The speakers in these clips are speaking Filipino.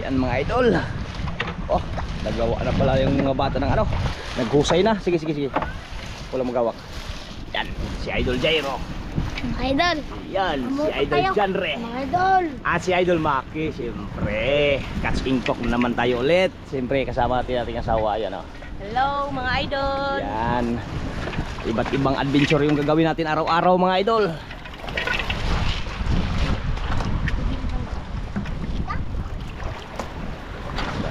Yan mga idol. Oh, nagawa na pala yung mga bata ng ano. Naghusay na. Sige, sige, sige. Walang magawak. Yan, si Idol Jairo. Mga idol. Yan, si Idol Janre. Mga idol. Si Idol Maki, siyempre. Catch King Kok na naman tayo ulit. Siyempre, kasama natin ating asawa. Yan, oh. Hello mga idol. Yan. Iba't ibang adventure yung gagawin natin araw-araw mga idol.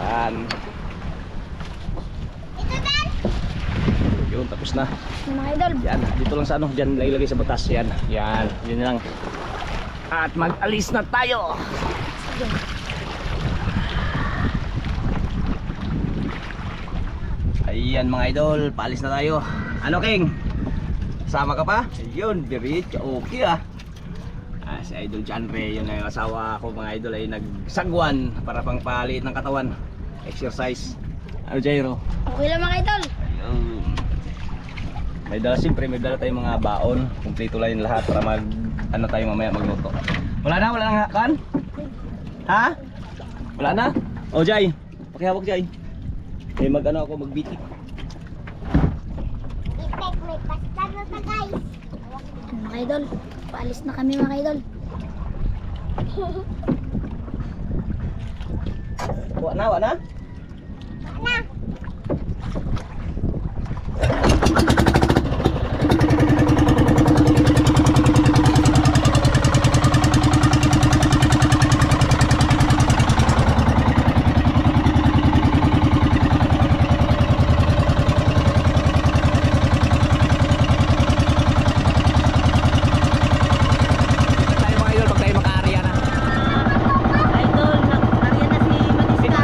Yan. Yun, tapos na. Mga idol. Yan, dito lang sa ano, dyan ilagay sa batas. Yan, yan, yun lang. At mag-alis na tayo. Ayan mga idol, paalis na tayo. Ano King? Sama ka pa? Yun, diretso, okay ah. Si Idol Janre, yun na yung asawa ko mga idol ay nagsagwan para pang paliit ng katawan. Exercise. Ano Jairo? Okay lang mga idol. Ayun. May dala siyempre, may dala tayong mga baon. Kumpleto lang yung lahat para mag ano tayo mamaya magluto. Wala na kan? Ha? Wala na? O Jay, pakihawak Jay. Eh mag ano ako, magbitik. Itek, may pasta na ta guys. Mga idol, paalis na kami mga idol. Wala na, wala na? Na. Idol, nariyan na si Manista.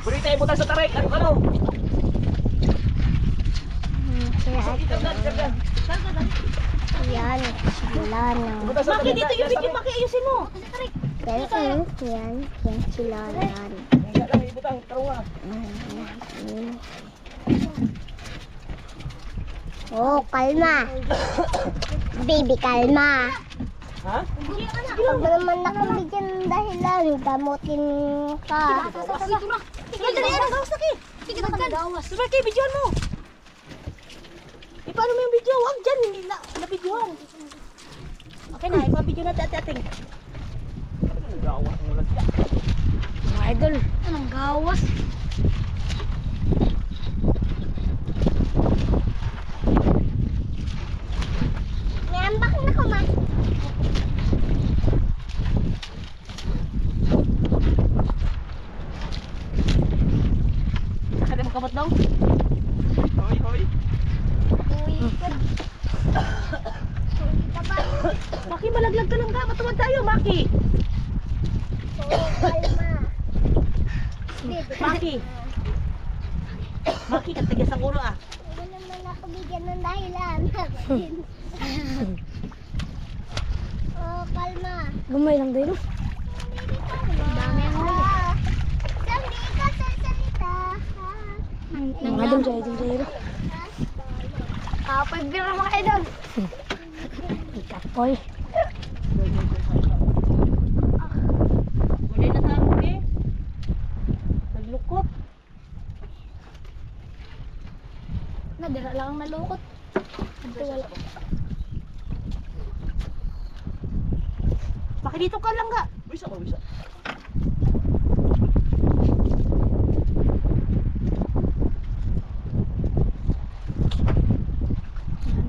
Buri tayo butang sa tarik. Ano? Yan, sila na. Butang sa tarik. Dito yung video, Maki, ayusin mo. Yan, sila na. Butang, tarunga. Oh, kalma. Baby, kalma. Ha? Pag naman nakabigyan ng dahilan, gamutin ka. Dali, ano, gawas na ki. Sige, gawas. Super ki, videoan mo. Paano mo yung video? Huwag dyan, hindi na videoan. Okay na, ipabidyo natin ate-ating. Gawas mo lang siya. Mga idol, anong gawas? Ngambak na ko, ma. Kada makabot dong. Hoy, hoy. Maki, malaglag ka lang ka. Matuwad tayo, Maki. Kalma. Maki. Maki, katigas ang ulo ah. Hindi naman ako bigyan ng dahilan. Oh, kalma. Gumay lang din. Dami ang huli. Sabi ka sa salita. Mga idol, idol. Kapag bira mga idol. Ikapoy. Wala na tayo, eh. Naglukot. Nadira lang ang nalukot. Ito wala. Maki, dito ka lang ga. Bisa mo, bisa.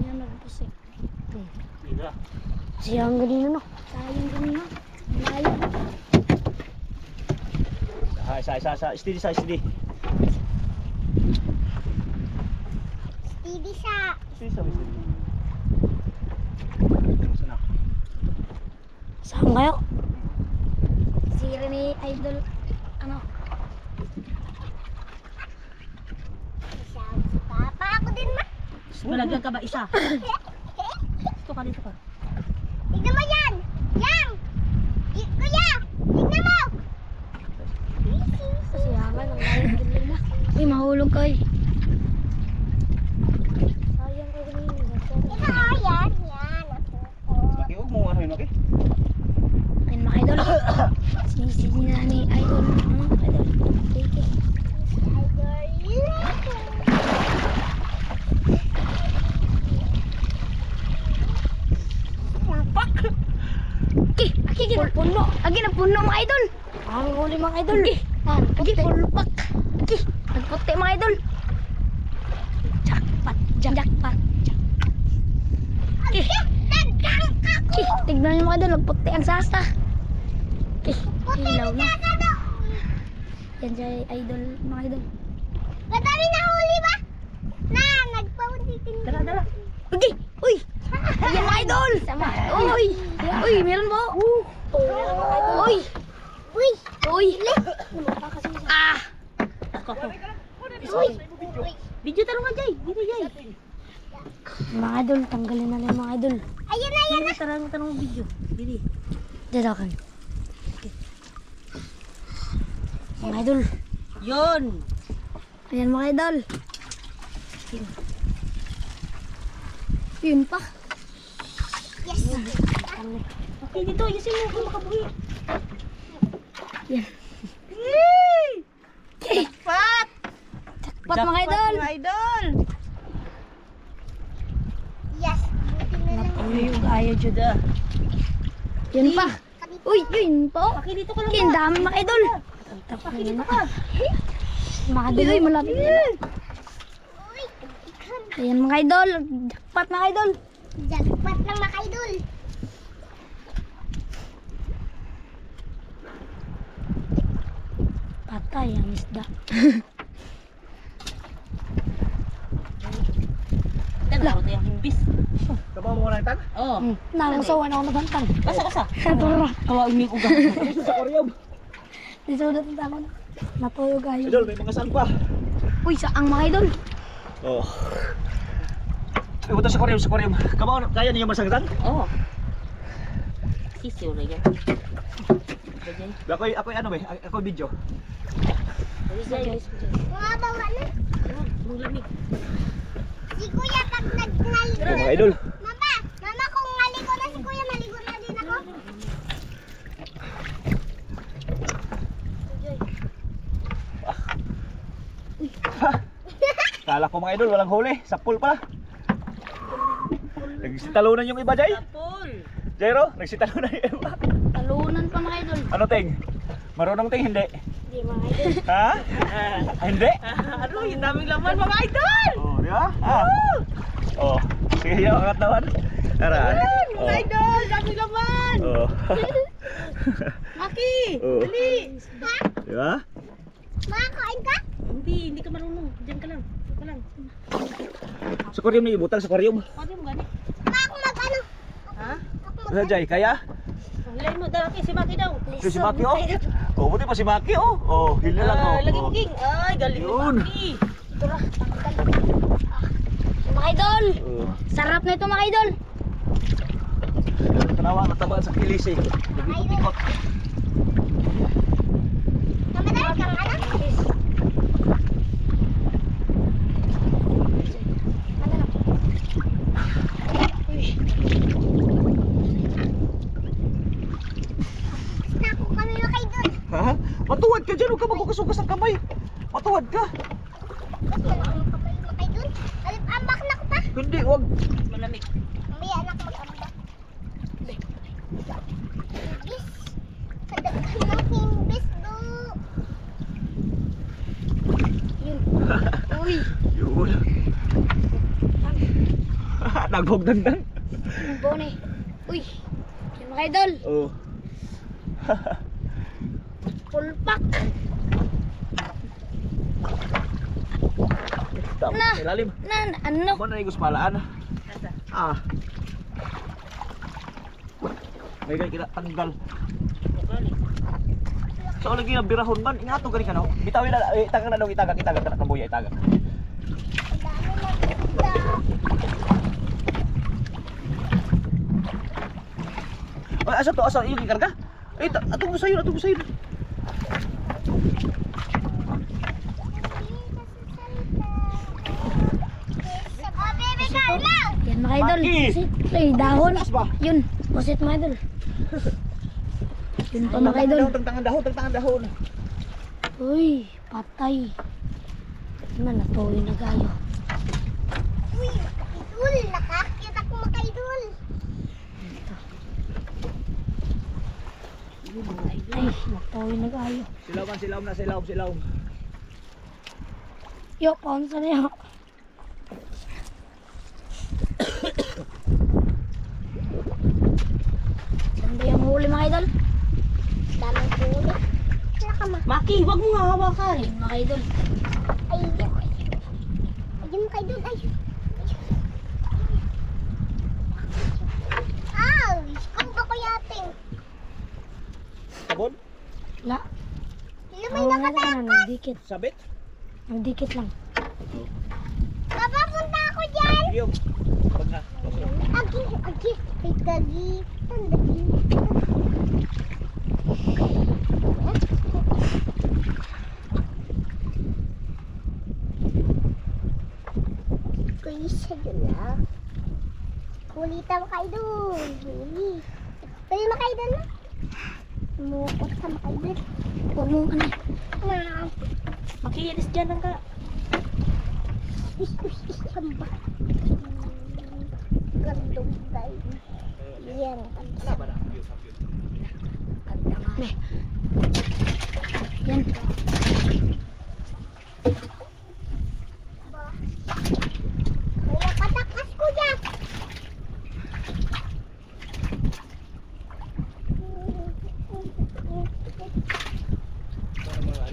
Yan nagpusik. Hindi. Siyang ganino no. Sayang din na. Layo. Sa. Steady. Steady siya. Steady. Sana. Saan kayo? Si Rene Idol. Ano? Papa ako din ma. Malaglag ka ba isa? Dito ka, dito ka. Tignan mo yan! Yan! Kuya! Tignan mo! Siyangan, ang layo din na. Uy, mahulog ka eh. Sayang ka ganino. Ito oh, yan. Yan. Maki, huwag mo ano yun, okay? Ayun mga idol. Sisi na ni idol. Idol. Okay. Aki ginapuno. Aki napuno mga idol. Ang huli mga idol. Aki pulpak. Aki nagputi mga idol. Jackpot. Aki tignan niyo mga idol. Nagputi ang sasa. Aki ilaw na. Yan siya idol mga idol. Madami na huli ba? Na nagpauntitin. Dala. Aki uy. Ayan mga idol. Uy. Uy meron po. Uy. Uy. Ah. Uy. Video talong nga, Jay. Dito, Jay. Mga idol, tanggalin na yung mga idol. Ayan na. Dito, talong video. Dito. Dadakan. Mga idol. Yun. Ayan mga idol. Yun pa. Yes. Okay, dito. Ayusin mo. Kung makabuhi. Yan. Jackpot! Jackpot mga idol. Mga idol. Yes. Buti na lang. Ano yung ayaw, Juda? Yun pa. Uy, yun po. Maki, dito ka lang. Ang dami mga idol. Maki, dito ka. Mga idol, uy, malapit na. Ayan mga idol. Jackpot mga idol. Jackpot ng mga idol. Patay ang isda. Dala ko tayong himbis. Kabaw mo lang tag? Oo. Nakasawa na ako nabantang. Basa. Tara. Kawain mo yung ugang. Sa Korea. Dito na tinta ko na. Natuyo gayo. Idol, may mga saan pa. Uy, saang mga idol? Oh. Ibuto sa aquarium, sa aquarium. Kamu kaya niyo masangtan? Oo. Sisiw na yan. Bajay. Ako ano ba? Ako video. Bajay. Mga bawa na. Mong lamig. Si Kuya pag nagnaligo. Mga idol. Mama kung maligo na si Kuya, maligo na din ako. Kala ko mga idol, walang huli. Sa pool pala. Nagsitalunan yung iba, Jay? Pool. Jairo, nagsitalunan yung iba. Talunan pa mga idol. Ano, Ting? Marunong, Ting? Hindi. Hindi mga idol. Ha? Hindi? Ano, yung daming laman mga idol. Oh, di ba? Ah. Oh. Sige, yung angat naman. Tara. Oh. Mga idol, daming laman. Oh. Maki, Oh. dali. Ha? Di ba? Makakain ka? Hindi ka marunong. Diyan ka lang. Diyan ka lang. Sa aquarium ni ibutang sa aquarium. Pwede mo gani. Ma, ako mag-ano? Ha? Ako Ano, Jay? Kaya? Hilahin mo, dala si Maki daw. Si Maki, oh. Oh, buti pa si Maki, oh. Oh, hil na lang, oh. Lagi Oh. king. Ay, galing ni Yun. Maki. Mga idol! Oh. Sarap na ito mga idol! Tanawa, natabaan sa kilisig. Nagikot-ikot. Mamadali kang ano? Na ako kami makay doon. Ha? Matuwad ka dyan, huwag ka magkukasugas ng kamay. Matuwad ka. Ba't wala akong kamay makay doon? Alip-ambak na ko pa. Hindi, huwag. Malamig. Mamaya anak mag-ambak. Himbis. Kadaghan ng himbis do. Yun. Uy! Yun. Naghogdagdag. Bone. Uy! Yan mga idol! Oh. Full pack! Tama, Na. ilalim. Ano? Mo na igos palaan. Asa? Ah. May gani kita tanggal. Gali. So lagi na birahon man, ingato gani ka no. Bitawin na itagang na daw itagak kana kabuya itagak. Ang dami maganda. Ay asa to asa yung ikarga? Eh atong sayo. Oh, baby girl lang. Yan mga idol! Maki! Pusit! Ay, dahon! Taas ba? Yun! Pusit mga idol! Yun pa mga idol! Tagtangan dahon. Uy! Patay! Naman natuloy na gayo. Uy, idol. Nakakita ko makaidol. Ay! Natuloy na gayo. Silaw. Yo! Paunsa na yun! Sanda yung huli mga idol? Daming huli. Sila ka ma. Maki, wag mo nga hawakan. Ayun mga idol! Ay, ayun makaidol. Ay. Ay, kung ba ko yating? Sabon? La! Lumay Wala na ka na, nagdikit. Sabit? Nagdikit lang. Papapunta ako dyan. Yung. Pag na. Agi. Ay, dagi. Ang dagi. Kuya siya dun ah. Kulita makaidol. Huli. Pwede makaidol na. Mukot ka makaidol. Huwag mo ano. Na. Maki, alis dyan lang ka. Samba. Gandong tayo. Yan. Ne. Yan. Kaya patakas ko dyan.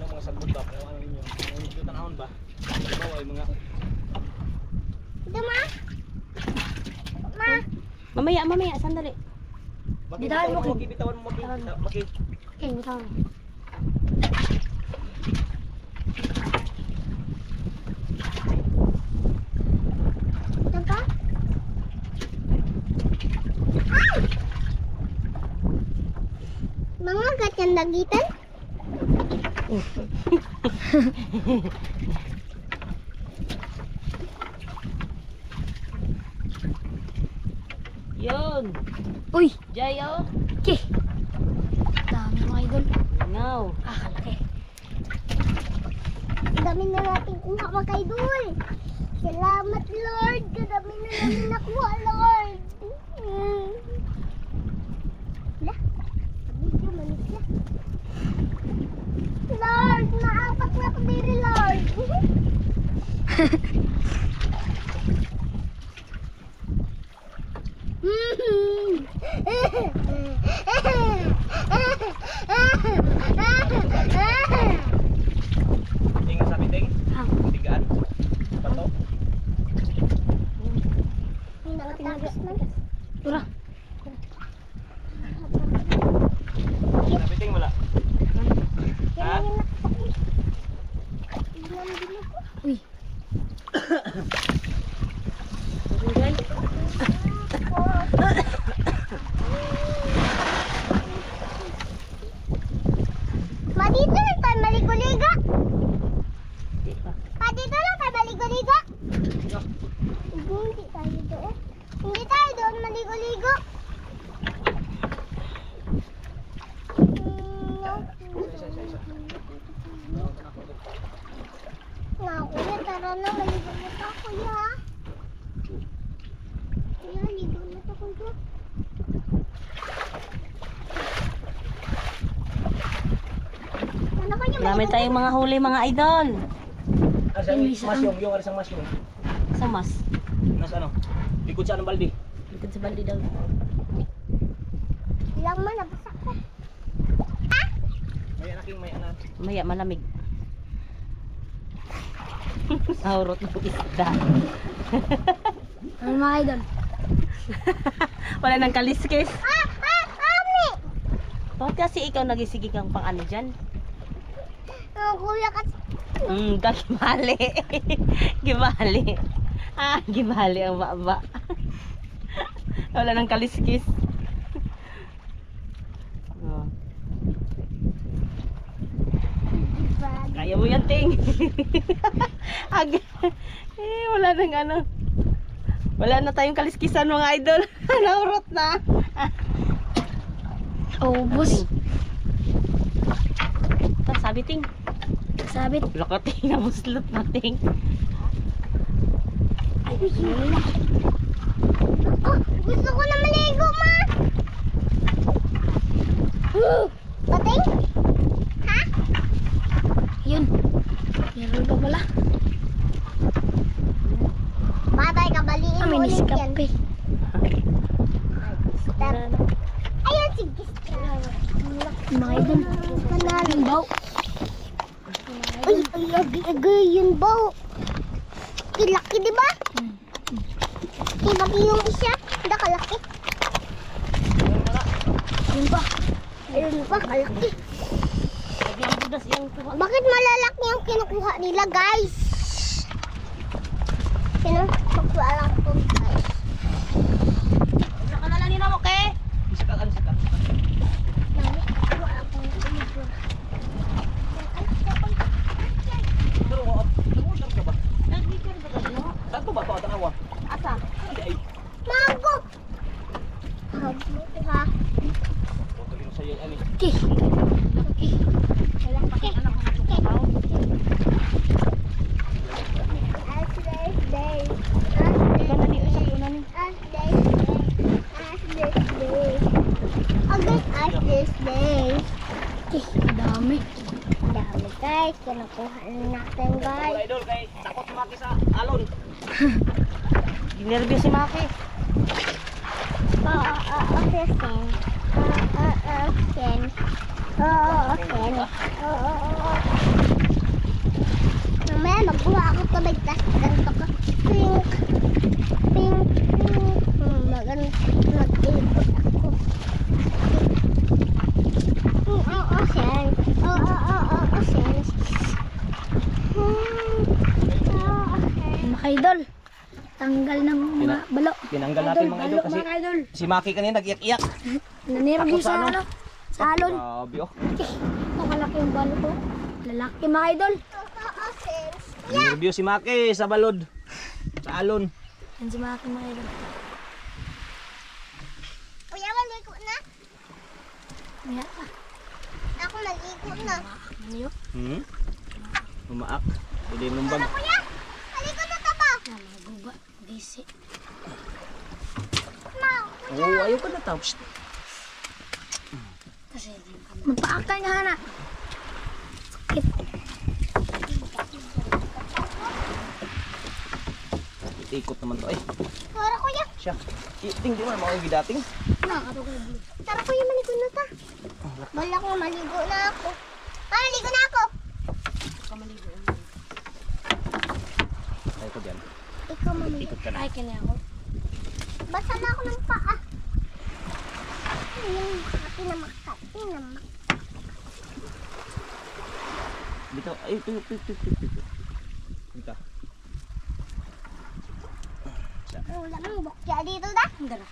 Mga sagbot ba? Ano ninyo? Yung tanahon ba? Diba ay mga Ito ma. Ma. Mamaya, sandali. Bitawan mo, bitawan mo maki. Okay, bitaw mo. Lagitan? Yun. Uy! Jay, oh. Okay. Dami mga idol. Now. Kalaki. Dami na natin kuha mga idol. Salamat Lord. Kadami na natin nakuha Lord. Wala. Medyo manis na. Lord, naapak na ako diri Lord. Tingin sa piting. Ah. Tigaan. Pato. Nakatapos na. Tura. Sa piting wala. Ha? Uy. Jay. Dito lang tayo maligo-ligo. Di pa. Dito lang tayo maligo-ligo. Hindi tayo doon. Hindi tayo doon maligo-ligo. Kuya, tara na. Maligo na tayo, kuya. Kuya, ligo na tayo, kuya. Ano kuya, Marami tayong mga huli mga idol. Asang masyong, yung arisang masyong. Sa mas. Nasa ano? Likod sa anong baldi. Likod sa baldi daw. Ilang man, nabasak ko. May anaking may anak. Maya malamig. Saurot ng isda. Ano mga idol? Wala nang kaliskis. Ami! Bakit kasi ikaw nagisigi kang pang ano dyan? Kuya, kasi Gibali. Gibali. Gibali ang baba. Wala nang kaliskis. Oh. Kaya mo yan, Ting. Wala nang ano. Wala na tayong kaliskisan mga idol. Naurot na. Ubus. Ito, sabi Ting. Sabit. Lokoting na muslot na Ting. Oh, gusto ko na maligo, ma! Pating? Ha? Yun. Meron pa pala. Patay ka, baliin Kami mo ni ulit si yan. Kape. Stop. Ayan, sige. Mga idol. Ang baw. Ay, agay yun ba? Kilaki, di ba? Kilaki yung isa. Hindi kalaki. Yun pa. Ayun pa, kalaki. Sabi ang budas yung tuwa. Bakit malalaki yung kinukuha nila, guys? Kinukuha lang ito, guys. Saka na lang nila mo, ke? Sikat, ano sikat? Pero nag-order ka ba? Nag-weekend ba ka no? Saan to ba ito? Tanawa? Asa? Ay, Mago! Ha? huwag yung sa'yo yan eh. Okay. Kailang pati anak ko na tukaw. As this day. Iba na ni usap ko na ni. As this day. As this day. Again, as this day. Okay. Dami. Dami, guys. Kinukuha na natin, guys. Wala idol, kay takot maki sa alon. Ginervyo si Maki. Okay, Sen. Sen. Sen. Mamaya magkuha ako tubig, tas ganito ko. Pink. Pink. Pink. Mag-ikot ako. Sen. Sen. Mga idol. Tanggal ng mga balo. Tinanggal natin mga idol kasi Mga idol. si Maki kanina nag-iyak-iyak. Nanirvyo Takot sa sa ano? ano? Sa Salon. Grabe oh. Nakalaki yung balo ko. Lalaki mga idol. Review si Maki sa balod. Sa alon. Yan si mga idol. Kuya, maligo na. Yan. Ako maligo na. Ano Hmm? Umaak. Pwede lumbag. Kuya, maligo na ta ba? mga guba. Bisi. Oo, ayaw ka na tapos. Kasi magpaakay nga na. Sakit. Ikot naman to. Ay, Tara kuya. siya. Iting di man, mga gidating. Nakakatugod. Tara kuya, maligo na ta. Bala ko, maligo na ako. Maligo na ako. Ay ko dyan. Ikaw maligo. Ikot ka na. Ay, kanya ako. Basa na ako ng paa. Yung makati na makati na makati. Dito, ay, tuyok. Dito. Wala nang bukya dito da. Dala.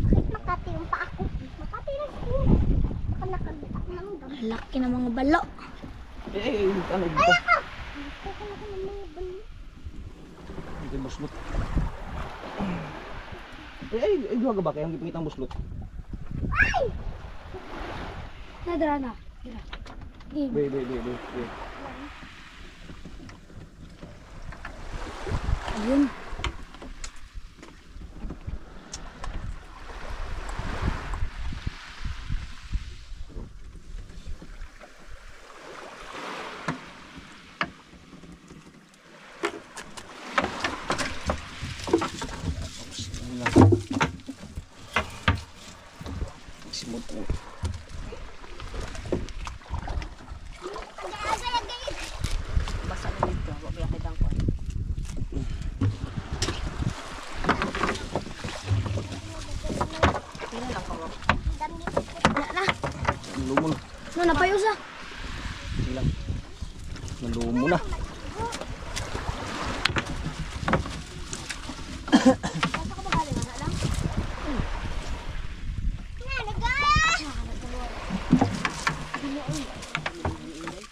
Kahit makati yung paa ko. Makati na siya. Baka nakagita ng dami. Laki ng mga balo. Ay, ano dito? Kukulaki ng mga balo. Ito yung buslot. Ay, duha ka ba? Kaya ang gipangit ang buslot. Nadara na. Dira. Game. Wait. Ayun. Simot po. Basa na dito. Huwag yakit ang ko. Pila lang ka mo. Wala na. Lumon. No, napayusa. Silang. Nalumo na.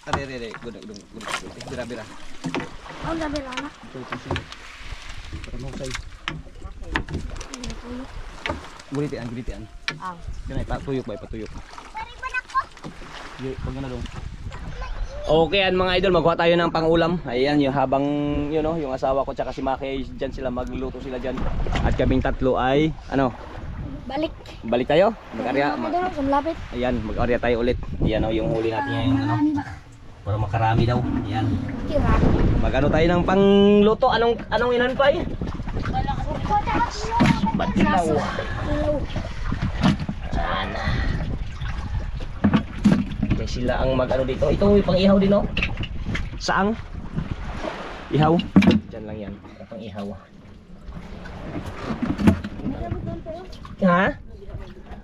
Tari. Guna. Bira. Ang gabi lang na. Para mahusay. Gulitian. Ang. Ganay, patuyok. Pag na dong. Okay, yan mga idol, magkuha tayo ng pangulam. Ayan, yung habang yun know, yung asawa ko tsaka si Maki, diyan sila magluluto sila diyan. At kaming tatlo ay Balik. balik tayo. Mag-arya. Mga idol, sumlapit. Ayan, mag-arya tayo ulit. Ayan yung huli natin ngayon Marami ba? para makarami daw. Ayan. Tira. Magano tayo ng pangluto? Anong inanpay? Batilaw. Ilaw. Okay, sila ang mag-ano dito. Ito yung pang-ihaw din, no? Saang? Ihaw? Diyan lang yan. Pang-ihaw. Ha?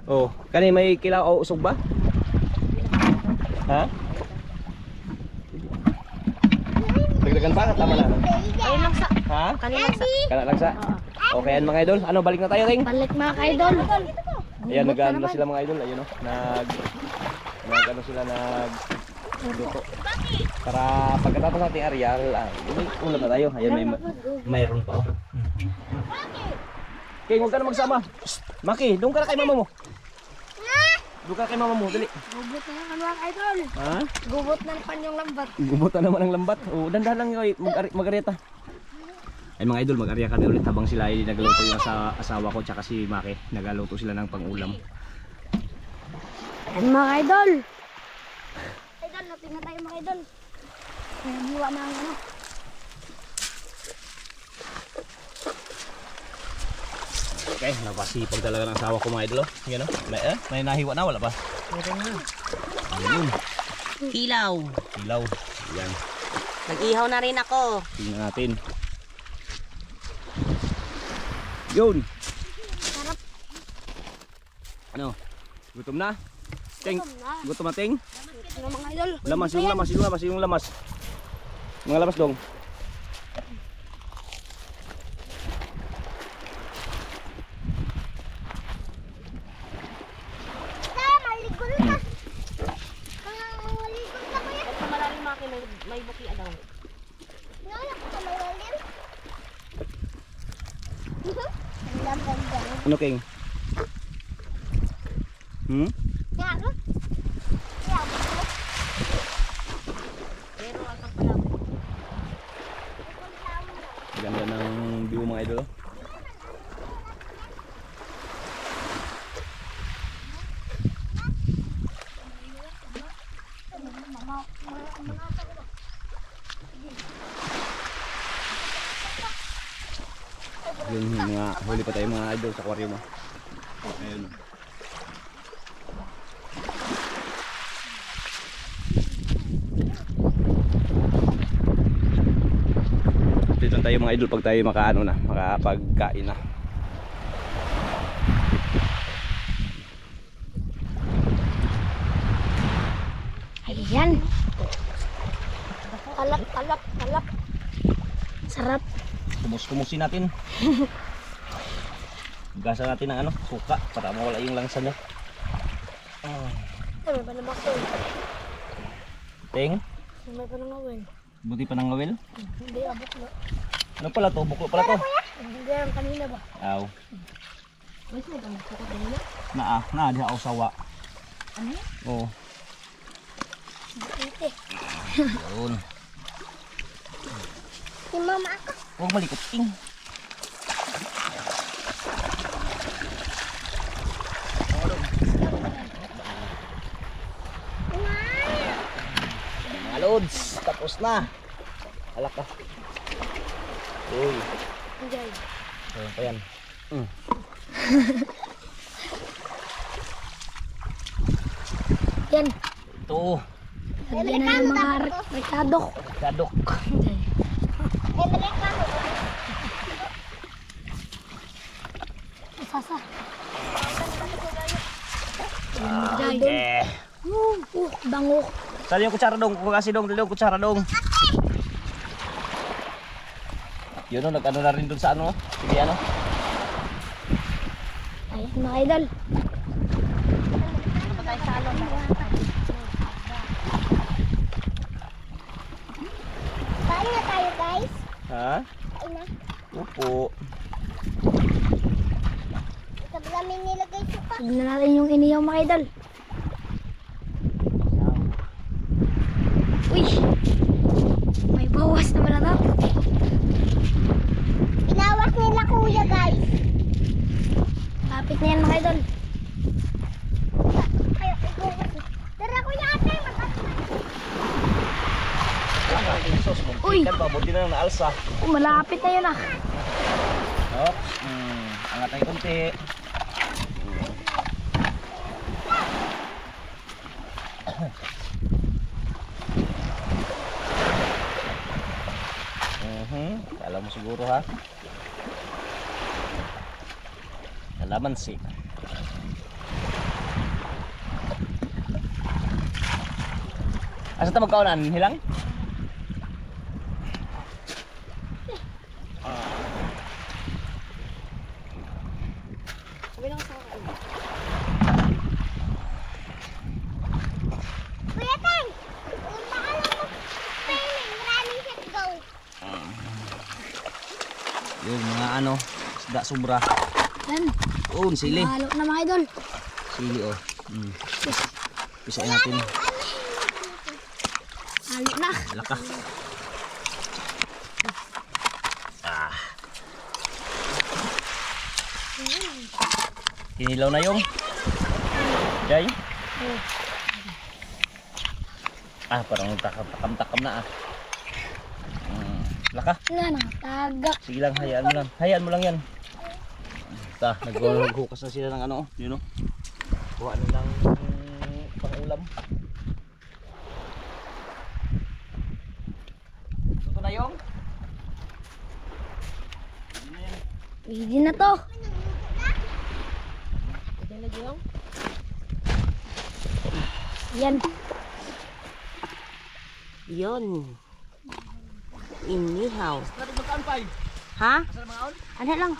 Oh, kani may kilaw o usog ba? Ha? Dagdagan pa? Tama na. Ayun lang sa. Ha? Kanina lang sa. Kana lang sa? Okay, yan mga idol. Ano, balik na tayo, Ting? Balik mga idol. Ayan, nag-ano na sila mga idol. Ayun, no? Nag-ano sila, luto. Para pagkatapos nating areal, may ulam na tayo. Ayan, mayroon pa. Okay, huwag ka na magsama. Shh, Maki, doon ka na kay mama mo. Doon ka na kay mama mo, dali. Gubot na naman mga idol. Ha? Gubot na naman yung lambat. Gumutan naman ang lambat. O, dandahan lang yun, mag-areta. Ay mga idol, mag-arya kami ulit habang sila ay nagluto yung asawa ko tsaka si Maki. Nagluto sila ng pang-ulam. Yan mga idol. Idol, napin na tayo mga idol. Naghiwa na ang ano. Okay, napasipag talaga ng asawa ko mga idol. Yan o, may nahiwa na, wala pa. Meron na. Ayun, Ilaw. ilaw. Yan, Nag-ihaw na rin ako. tingnan natin. Yun. Ano? Gutom na? Ting, gutom na ting? Ano mga idol? Lamas, yung lamas. Mga lamas dong. Nalala ko sa malalim. Ang ganda. Ano, King? Hmm? Yaro? Yaro? Ganda ng view mga idol. Yun, mga huli pa tayo mga idol sa aquarium. Ayun. Dito tayo mga idol pag tayo makaano na, makapagkain na. Ayan. Kalap, kalap, kalap. Sarap. Kumus-kumusin natin. Gasa natin ng ano, suka para mawala yung langsa niya. Ay, may panabak to. Ting, May panangawin. buti pa ng ngawil. Hindi, abok na. Ano pala to? Buklo pala to. Hindi, ang kanina ba? Aw. May sila ba magkakot kanina? Na diha ako sawa. Ano? Oo. Ite. Yun. Si mama ako. Huwag malikot, Ting. Mga lods, tapos na. Alak ka. Uy. Enjoy. Ayun pa yan. Yan. Ito. Lagyan na ng mga rekadok. Kadok. Bibili ka mo. Sasa. Okay. Bango. Saan yung kutsara dong? Kasi dong, dali yung kutsara dong. Yun o, nag-ano na rin dun sa ano. Sige ano. Ayan mga idol. Kain na tayo, guys. Ha? Kain na. Upo. Ito ba namin nilagay suka? Tignan natin yung inihaw mga idol. Uy! May bawas naman na daw. Inawas nila kuya, guys. Lapit na yan mga idol. Ayaw, ikuwas. Tara kuya ate, Uy! Kan pa, buti na lang naalsa. Malapit na yun ah. Oops. Angat tayo konti. Alam mo siguro ha. Kalamansi. Asa ta magkaunan? Hilang? Kuya Teng, paalam mo. Training, running set, go. Yung mga ano, isda sobra. Yan. Oh, sili. Halo na mga idol. Sili oh. Pisain natin. Halo na. Laka. Hinilaw na yung Jay. Parang takam-takam na ah. Laka. Wala na. Tagak. Sige lang, hayaan mo lang. Hayaan mo lang yan. Naghuhukas na sila ng ano, yun o. Kuha na lang pang-ulam. Ito na yung? Pwede na to. Yan. Yon. Inihaw. Ha? Ano lang?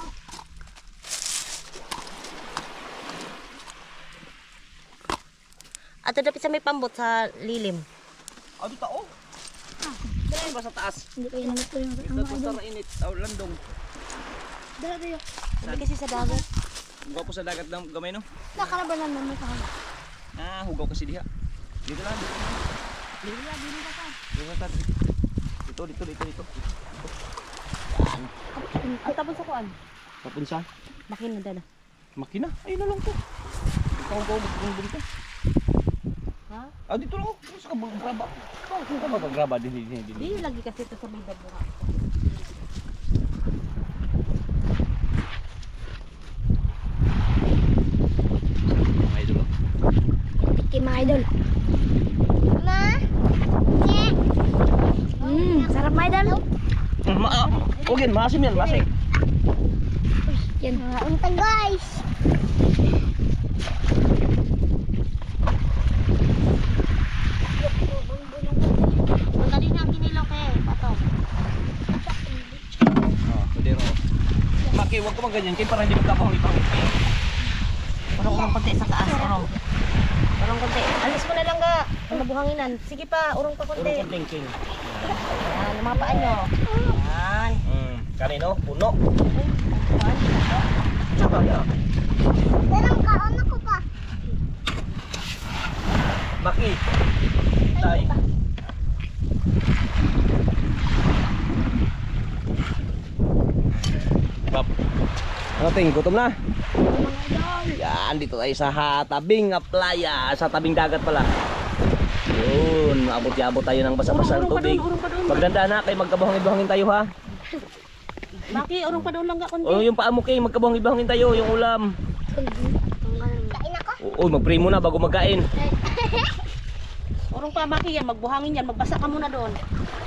Ato dapat sa may pambot sa lilim. Dito oh. Saan ba sa taas? Hindi kayo naman po yung Ito mga basta idol. mainit. Oh, landong. Dati yun. Hindi kasi sa dagat. Hugaw po sa dagat ng gamay no? Nakarabanan naman sa kanya. Ah, hugaw kasi diha. Dito lang, dito lang. Dili ka pa. Dito lang. Dito. Ang tapon sa kuan. Tapon sa Makina dala. makina. Ayun na lang to. Ikaw ko magbungbong ka. Ha? Ah, dito lang ako. Sa graba. Oh, saan ka ba pag-graba din. Di lagi kasi ito sa may dabura. Mga idol. Okay mga idol. Ma? Nye? Sarap mga idol. Okay, maasim yan, maasim. Yan. Unta guys. Ang dali na ang kinilaw kay patong. Oh, pwede ro. Maki, huwag ko magganyan kay para hindi magkapahuli-pahuli. Urong ng konti sa taas, urong. Urong konti. Alis mo na lang ga. Ang mabuhanginan. Sige pa, urong pa konti. Urong konting king. Yan, yung mga paan nyo. Yan. Kanino? Puno. Dalang kaon ako pa. Maki. Tay. Bab. Ano ting, gutom na? Yan, dito tayo sa tabing playa, sa tabing dagat pala. Yun, maabot-abot tayo ng basa-basang Urong pa tubig. doon, urong pa doon. Magdanda na, kay magkabuhangin-buhangin tayo ha. Maki, urong pa doon lang ga konti. O yung paa mo kay magkabuhangin-buhangin tayo, yung ulam. Kain ako. Oo, mag-pray muna bago magkain. Urong pa Maki yan, magbuhangin yan, magbasa ka muna doon.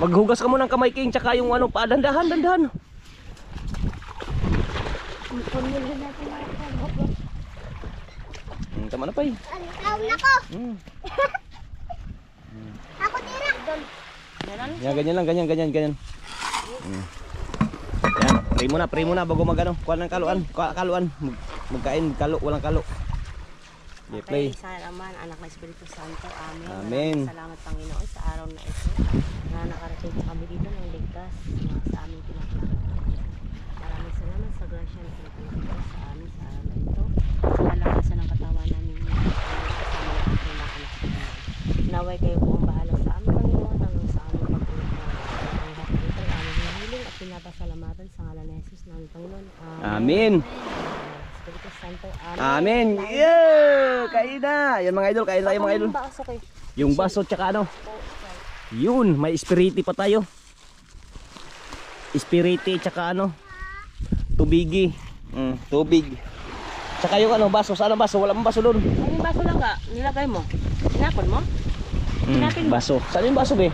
Maghugas ka muna ng kamay king, tsaka yung ano, paa, dandahan. Tama na pa eh. Kaon ako. Hmm. Ako tira. Meron? Yan, ganyan. Yan, pray muna bago magano. Kuha ng kaluan. Magkain, walang kalo. Okay, play. Sana naman, anak ng Espiritu Santo. Amen. Amen. Maraming salamat Panginoon sa araw na ito na nakarating po kami dito ng ligtas sa aming pinaglaban. Maraming salamat sa grasya na pinaglaban sa amin sa araw na ito. Sa kalakasan ng katawan namin kasama ng aking mga anak. Naway kayo po ang bahala sa amin Panginoon hanggang sa aming pagtulog na ang lahat ito ay aming hihiling at pinapasalamatan sa ngalan ni Jesus namin Panginoon. Amen. Espiritu Santo. Amen. Yeah! Kain na. Yan mga idol, kain tayo mga idol. Baso kayo. Yung baso tsaka ano. Yun, may spiriti pa tayo. Spiriti tsaka ano. Tubigi. Tubig. Tsaka yung ano, baso. Saan ang baso? Wala mong baso doon. Ano yung baso lang ka? Nilagay mo? Tinapon mo? Tinapin mo? Baso. Saan yung baso be?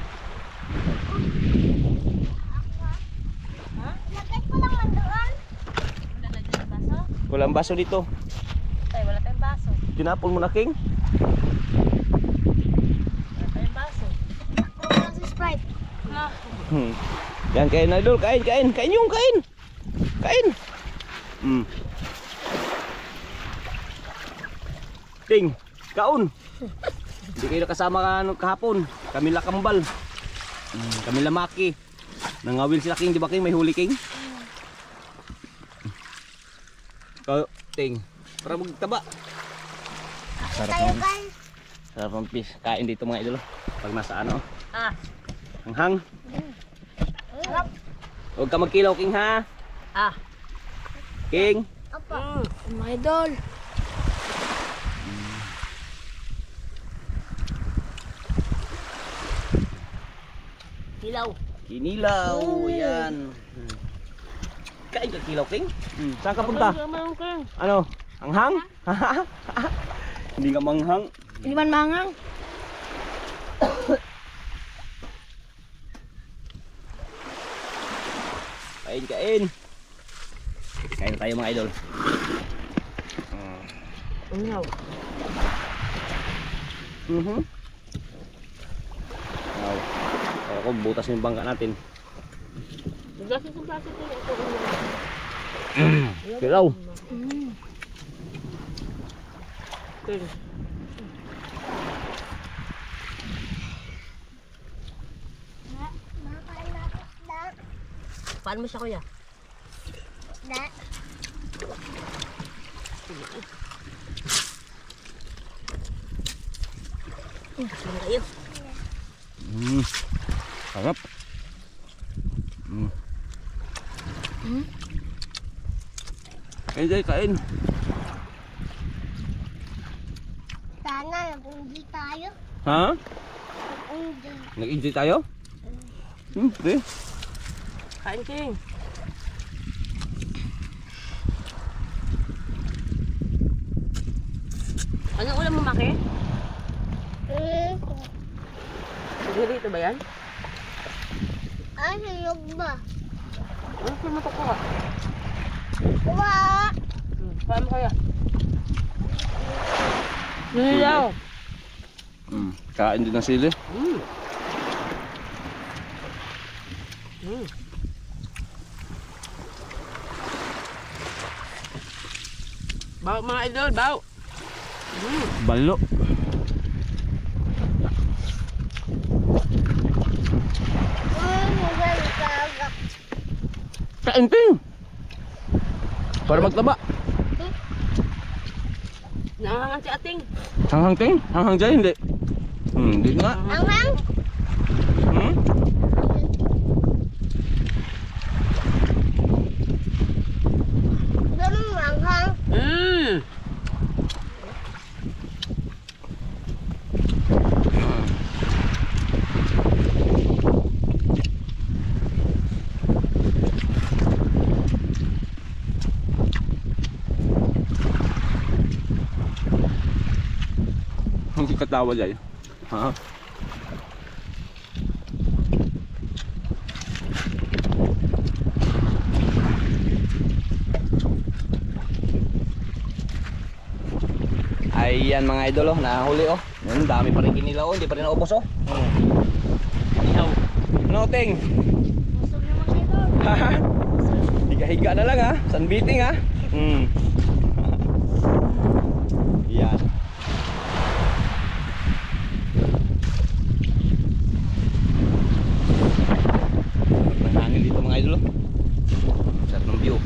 Lapit ko lang man doon. Nilagay dyan yung baso? Walang baso dito. Tay, wala tayong baso. Tinapon mo na king. Wala tayong baso. Ako lang si Sprite. Ah, Yan, kain na idol. Kain. Kain yung kain. Kain. Ting, kaon. Hindi kayo nakasama kahapon. Kami lakambal. Kami lamaki. Nangawil sila king, di ba king? May huli king? Ting, para magtaba. Tayo guys. Sarap ng fish. Kain dito mga idol. Pag nasa ano. ah. Hanghang. Huwag ka magkilaw king ha. Ah. King. Opo. Mga idol. Hilaw. Kinilaw. Yan. Kain ka kilaw king. Saan ka punta? Ano? Anghang? Hindi ka manghang. Hindi man mangang. Kain. Kain tayo mga idol. Hilaw. Wow. Ako butas yung bangka natin. Gasin sa plastic ko ito. Kilaw. Takpan mo siya, kuya. Na. Ano kayo? Sarap. Kain Jay, kain. Sana nag-enjoy tayo. Ha? Nag-enjoy. Nag-enjoy tayo? Hindi. Kain, King. Ano ulam mo, Maki? Dito ba yan? Ay, hayog ba? Ano saan mo kukuha? Wa! Paano mo kaya? Nilaw. Kain din ng sili. Baw mga idol, baw. Balo. Magaling kagak. Kain ting. Para magtaba. Nangangan si ating. Hanghang ting? Hanghang Jay, hindi. Hindi nga. Ang Hmm? ganun manghang. Hindi katawa Jay. Ha? Ayan mga idol oh, nahuli oh. Ang dami pa rin kinilaw oh, hindi pa rin naubos oh. Ihaw. Ano ting? Busog naman kayo doon. Higa-higa na lang ha, sunbeating ha. Yan. Ang hangin dito mga idol oh. Sarap ng view.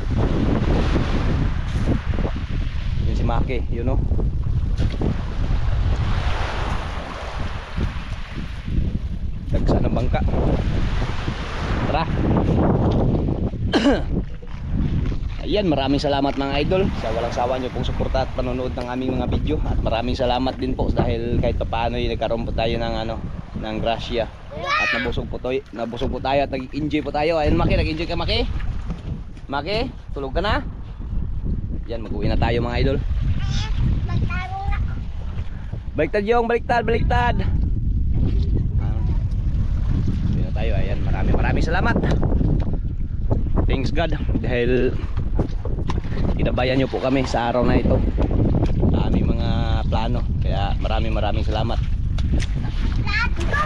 Yun si Maki, yun oh. Dagsa ng bangka. Tara. Ayan, maraming salamat mga idol sa walang sawa nyo pong suporta at panonood ng aming mga video. At maraming salamat din po dahil kahit paano nagkaroon po tayo ng ng grasya. At nabusog po tayo at nag-enjoy po tayo. Ayun Maki, nag-enjoy ka Maki? Maki, tulog ka na? Yan, mag-uwi na tayo mga idol. Magtarong na. Baliktad yung, baliktad. Uwi na tayo, ayan, maraming salamat. Thanks God dahil ginabayan nyo po kami sa araw na ito sa aming mga plano. Kaya maraming salamat. Let's go.